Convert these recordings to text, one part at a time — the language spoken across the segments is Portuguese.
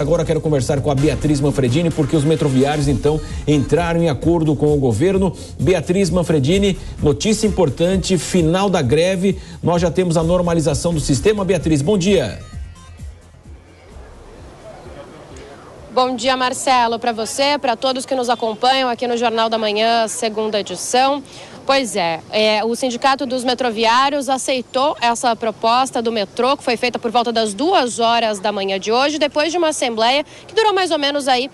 Agora quero conversar com a Beatriz Manfredini, porque os metroviários, então, entraram em acordo com o governo. Beatriz Manfredini, notícia importante, final da greve, nós já temos a normalização do sistema. Beatriz, bom dia. Bom dia, Marcelo, para você, para todos que nos acompanham aqui no Jornal da Manhã, segunda edição. Pois é, o Sindicato dos Metroviários aceitou essa proposta do metrô, que foi feita por volta das 2h da manhã de hoje, depois de uma assembleia que durou mais ou menos aí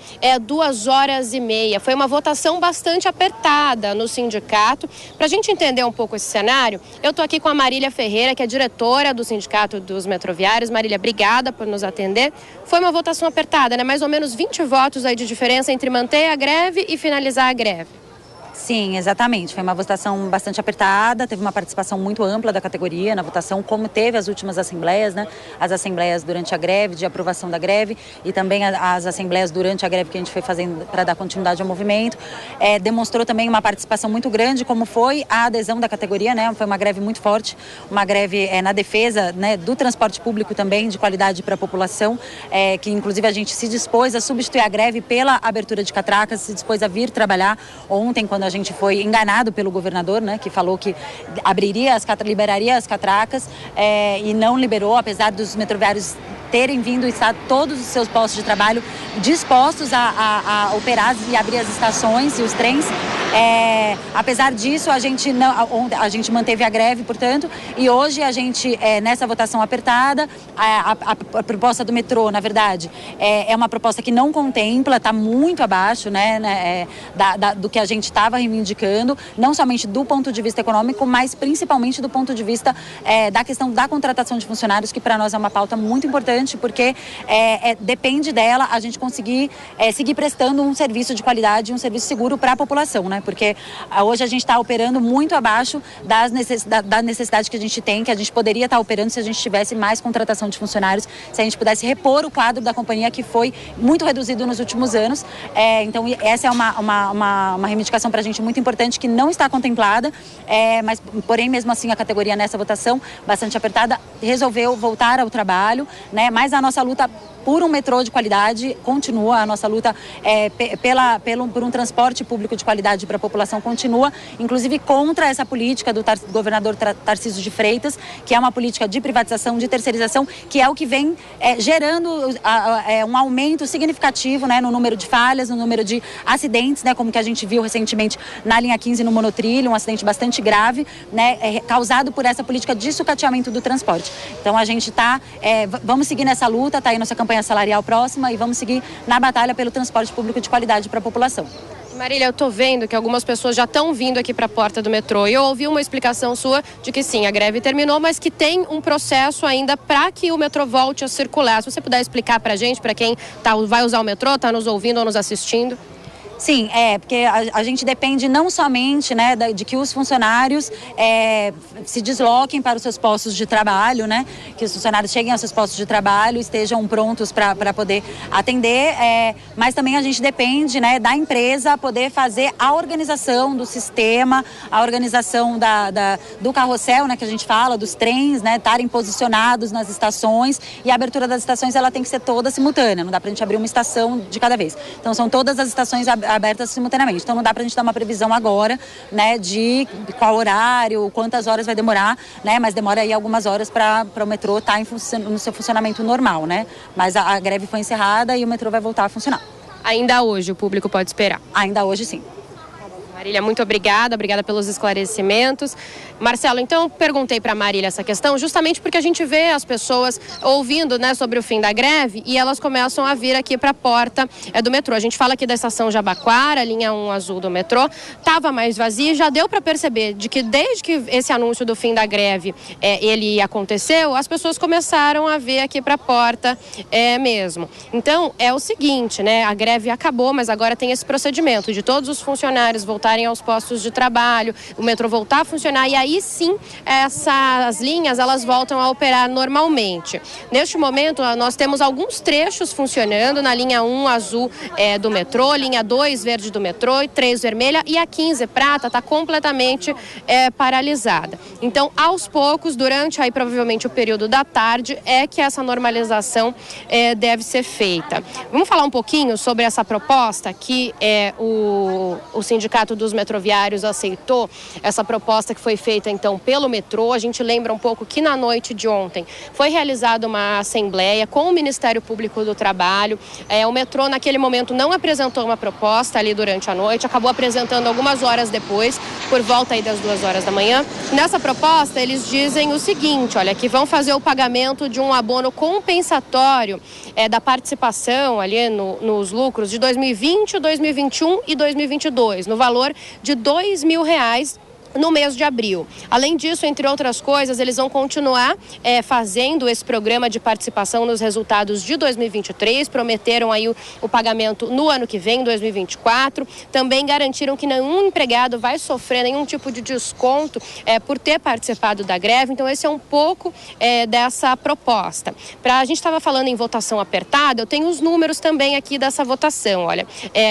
2h30. Foi uma votação bastante apertada no sindicato. Para a gente entender um pouco esse cenário, eu estou aqui com a Marília Ferreira, que é diretora do Sindicato dos Metroviários. Marília, obrigada por nos atender. Foi uma votação apertada, né? Mais ou menos 20 votos aí de diferença entre manter a greve e finalizar a greve. Sim, exatamente. Foi uma votação bastante apertada, teve uma participação muito ampla da categoria na votação, como teve as últimas assembleias, né? As assembleias durante a greve, de aprovação da greve, e também as assembleias durante a greve que a gente foi fazendo para dar continuidade ao movimento. Demonstrou também uma participação muito grande, como foi a adesão da categoria, né? Foi uma greve muito forte, uma greve na defesa, né, do transporte público também, de qualidade para a população, que inclusive a gente se dispôs a substituir a greve pela abertura de catracas, se dispôs a vir trabalhar ontem, quando a gente foi enganado pelo governador, né, que falou que liberaria as catracas, e não liberou, apesar dos metroviários terem vindo e estar todos os seus postos de trabalho dispostos a operar e abrir as estações e os trens. Apesar disso, a gente manteve a greve, portanto, e hoje a gente, nessa votação apertada, a proposta do metrô, na verdade, é uma proposta que não contempla, está muito abaixo, né, do que a gente estava reivindicando, não somente do ponto de vista econômico, mas principalmente do ponto de vista da questão da contratação de funcionários, que para nós é uma pauta muito importante, porque depende dela a gente conseguir seguir prestando um serviço de qualidade, um serviço seguro para a população, né? Porque hoje a gente está operando muito abaixo da necessidade que a gente tem, que a gente poderia estar operando se a gente tivesse mais contratação de funcionários, se a gente pudesse repor o quadro da companhia, que foi muito reduzido nos últimos anos. Então essa é uma reivindicação para a gente muito importante, que não está contemplada, mas porém mesmo assim a categoria, nessa votação bastante apertada, resolveu voltar ao trabalho, né? Mas a nossa luta por um metrô de qualidade continua, a nossa luta por um transporte público de qualidade para a população continua, inclusive contra essa política do governador Tarcísio de Freitas, que é uma política de privatização, de terceirização, que é o que vem gerando um aumento significativo, né, no número de falhas, no número de acidentes, né, como que a gente viu recentemente na linha 15 no monotrilho, um acidente bastante grave, né, causado por essa política de sucateamento do transporte. Então a gente vamos seguir nessa luta, tá aí nossa campanha salarial próxima, e vamos seguir na batalha pelo transporte público de qualidade para a população. Marília, eu estou vendo que algumas pessoas já estão vindo aqui para a porta do metrô, e eu ouvi uma explicação sua de que sim, a greve terminou, mas que tem um processo ainda para que o metrô volte a circular. Se você puder explicar para a gente, para quem vai usar o metrô, está nos ouvindo ou nos assistindo. Sim, porque a gente depende não somente, né, de que os funcionários se desloquem para os seus postos de trabalho, né, que os funcionários cheguem aos seus postos de trabalho, estejam prontos para poder atender, mas também a gente depende, né, da empresa poder fazer a organização do sistema, a organização do carrossel, né, que a gente fala, dos trens, né, estarem posicionados nas estações, e a abertura das estações ela tem que ser toda simultânea, não dá para a gente abrir uma estação de cada vez. Então são todas as estações abertas simultaneamente. Então não dá pra gente dar uma previsão agora, né, de qual horário, quantas horas vai demorar, né, mas demora aí algumas horas para o metrô estar no seu funcionamento normal, né, mas a greve foi encerrada e o metrô vai voltar a funcionar. Ainda hoje o público pode esperar? Ainda hoje sim. Marília, muito obrigada pelos esclarecimentos. Marcelo, então eu perguntei para a Marília essa questão justamente porque a gente vê as pessoas ouvindo, né, sobre o fim da greve, e elas começam a vir aqui para a porta do metrô. A gente fala aqui da estação Jabaquara, a linha 1 azul do metrô, estava mais vazia, e já deu para perceber de que desde que esse anúncio do fim da greve ele aconteceu, as pessoas começaram a vir aqui para a porta mesmo. Então é o seguinte, né, a greve acabou, mas agora tem esse procedimento de todos os funcionários voltarem voltarem aos postos de trabalho, o metrô voltar a funcionar, e aí sim essas linhas elas voltam a operar normalmente. Neste momento nós temos alguns trechos funcionando na linha 1 azul do metrô, linha 2 verde do metrô e 3 vermelha, e a 15 prata está completamente paralisada. Então, aos poucos, durante aí provavelmente o período da tarde, é que essa normalização deve ser feita. Vamos falar um pouquinho sobre essa proposta que o Sindicato dos Metroviários aceitou, essa proposta que foi feita então pelo metrô. A gente lembra um pouco que na noite de ontem foi realizada uma assembleia com o Ministério Público do Trabalho. O metrô naquele momento não apresentou uma proposta ali durante a noite, acabou apresentando algumas horas depois, por volta aí das 2 horas da manhã. Nessa proposta eles dizem o seguinte, olha, que vão fazer o pagamento de um abono compensatório da participação ali nos lucros de 2020, 2021 e 2022, no valor de R$2.000 no mês de abril. Além disso, entre outras coisas, eles vão continuar fazendo esse programa de participação nos resultados de 2023, prometeram aí o pagamento no ano que vem, 2024. Também garantiram que nenhum empregado vai sofrer nenhum tipo de desconto por ter participado da greve. Então, esse é um pouco dessa proposta. A gente estava falando em votação apertada, eu tenho os números também aqui dessa votação. Olha,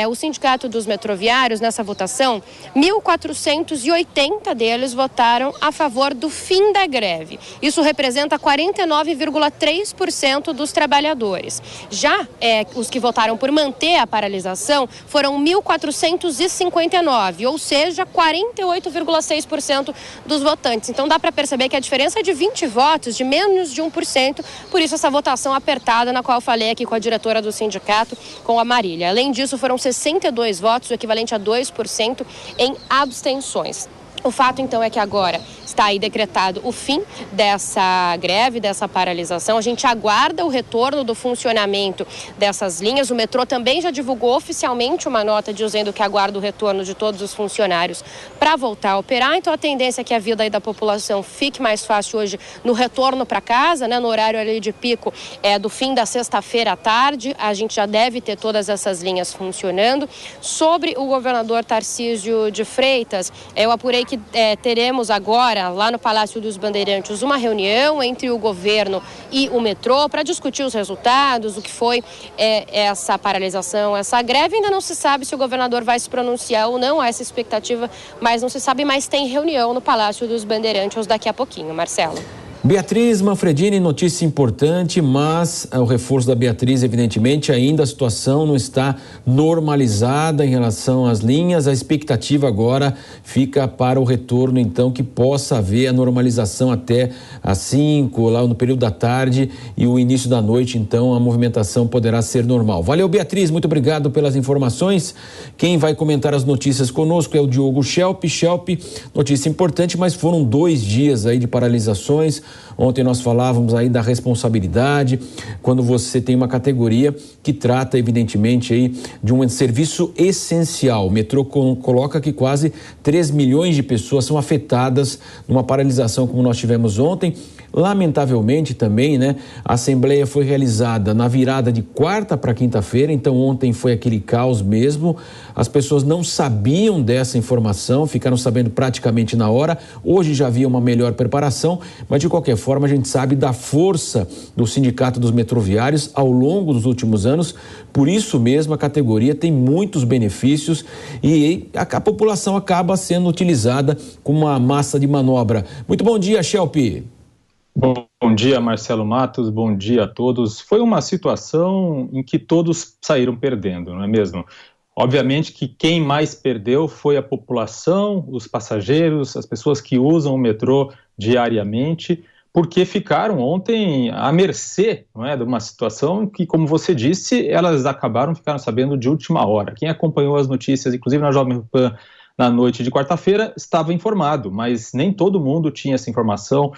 o Sindicato dos Metroviários, nessa votação, 1.480 deles votaram a favor do fim da greve. Isso representa 49,3% dos trabalhadores. Já os que votaram por manter a paralisação foram 1.459, ou seja, 48,6% dos votantes. Então dá para perceber que a diferença é de 20 votos, de menos de 1%, por isso essa votação apertada na qual eu falei aqui com a diretora do sindicato, com a Marília. Além disso, foram 62 votos, o equivalente a 2% em abstenções. O fato, então, é que agora está aí decretado o fim dessa greve, dessa paralisação. A gente aguarda o retorno do funcionamento dessas linhas. O metrô também já divulgou oficialmente uma nota dizendo que aguarda o retorno de todos os funcionários para voltar a operar. Então, a tendência é que a vida aí da população fique mais fácil hoje no retorno para casa, né, no horário ali de pico do fim da sexta-feira à tarde. A gente já deve ter todas essas linhas funcionando. Sobre o governador Tarcísio de Freitas, eu apurei que teremos agora, lá no Palácio dos Bandeirantes, uma reunião entre o governo e o metrô para discutir os resultados, o que foi essa paralisação, essa greve. Ainda não se sabe se o governador vai se pronunciar ou não, há essa expectativa, mas não se sabe, mas tem reunião no Palácio dos Bandeirantes daqui a pouquinho. Marcelo. Beatriz Manfredini, notícia importante, mas o reforço da Beatriz, evidentemente, ainda a situação não está normalizada em relação às linhas. A expectativa agora fica para o retorno, então, que possa haver a normalização até às 5, lá no período da tarde, e o início da noite, então, a movimentação poderá ser normal. Valeu, Beatriz, muito obrigado pelas informações. Quem vai comentar as notícias conosco é o Diogo Schelp. Schelp, notícia importante, mas foram 2 dias aí de paralisações. Ontem nós falávamos aí da responsabilidade, quando você tem uma categoria que trata, evidentemente, aí de um serviço essencial. O metrô coloca que quase 3 milhões de pessoas são afetadas numa paralisação como nós tivemos ontem. Lamentavelmente também, né, a Assembleia foi realizada na virada de quarta para quinta-feira, então ontem foi aquele caos mesmo. As pessoas não sabiam dessa informação, ficaram sabendo praticamente na hora. Hoje já havia uma melhor preparação, mas de qualquer forma a gente sabe da força do Sindicato dos Metroviários ao longo dos últimos anos. Por isso mesmo a categoria tem muitos benefícios e a população acaba sendo utilizada como uma massa de manobra. Muito bom dia, Schelp. Bom dia, Marcelo Matos, bom dia a todos. Foi uma situação em que todos saíram perdendo, não é mesmo? Obviamente que quem mais perdeu foi a população, os passageiros, as pessoas que usam o metrô diariamente, porque ficaram ontem à mercê, não é, de uma situação que, como você disse, elas ficaram sabendo de última hora. Quem acompanhou as notícias, inclusive na Jovem Pan, na noite de quarta-feira, estava informado, mas nem todo mundo tinha essa informação,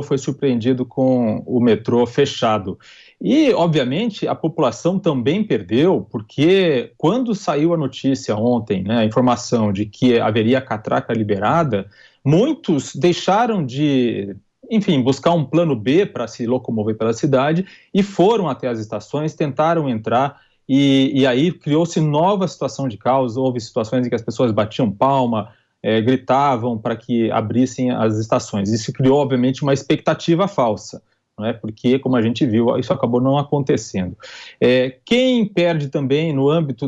foi surpreendido com o metrô fechado. E, obviamente, a população também perdeu, porque quando saiu a notícia ontem, né, a informação de que haveria catraca liberada, muitos deixaram de, buscar um plano B para se locomover pela cidade e foram até as estações, tentaram entrar e aí criou-se nova situação de caos, houve situações em que as pessoas batiam palma, gritavam para que abrissem as estações. Isso criou, obviamente, uma expectativa falsa, não é? Porque, como a gente viu, isso acabou não acontecendo. Quem perde também no âmbito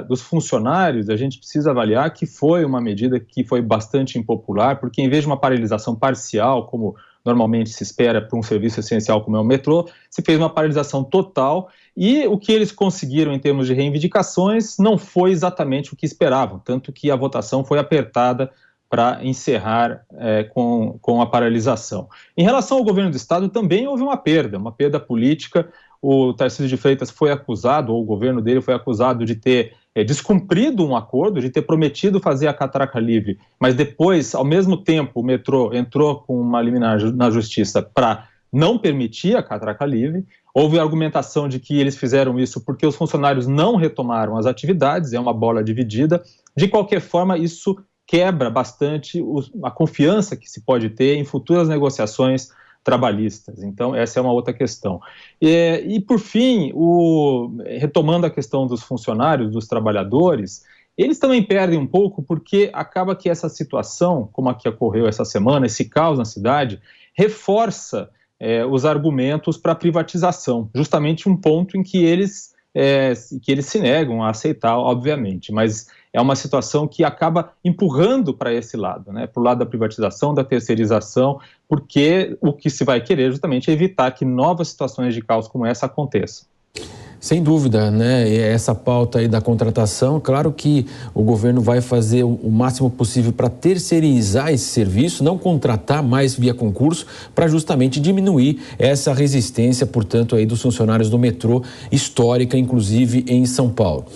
dos funcionários, a gente precisa avaliar que foi uma medida que foi bastante impopular, porque em vez de uma paralisação parcial, como normalmente se espera para um serviço essencial como é o metrô, se fez uma paralisação total, e o que eles conseguiram em termos de reivindicações não foi exatamente o que esperavam, tanto que a votação foi apertada para encerrar com a paralisação. Em relação ao governo do estado, também houve uma perda política. O Tarcísio de Freitas foi acusado, ou o governo dele foi acusado de ter descumprido um acordo, de ter prometido fazer a catraca livre, mas depois, ao mesmo tempo, o metrô entrou com uma liminar na justiça para não permitir a catraca livre. Houve a argumentação de que eles fizeram isso porque os funcionários não retomaram as atividades, é uma bola dividida. De qualquer forma, isso quebra bastante a confiança que se pode ter em futuras negociações trabalhistas. Então, essa é uma outra questão. E por fim, retomando a questão dos funcionários, dos trabalhadores, eles também perdem um pouco porque acaba que essa situação, como a que ocorreu essa semana, esse caos na cidade, reforça os argumentos para a privatização, justamente um ponto em que eles se negam a aceitar, obviamente, mas é uma situação que acaba empurrando para esse lado, né, para o lado da privatização, da terceirização, porque o que se vai querer justamente é evitar que novas situações de caos como essa aconteçam. Sem dúvida, né? Essa pauta aí da contratação, claro que o governo vai fazer o máximo possível para terceirizar esse serviço, não contratar mais via concurso, para justamente diminuir essa resistência, portanto, aí dos funcionários do metrô, histórica, inclusive em São Paulo.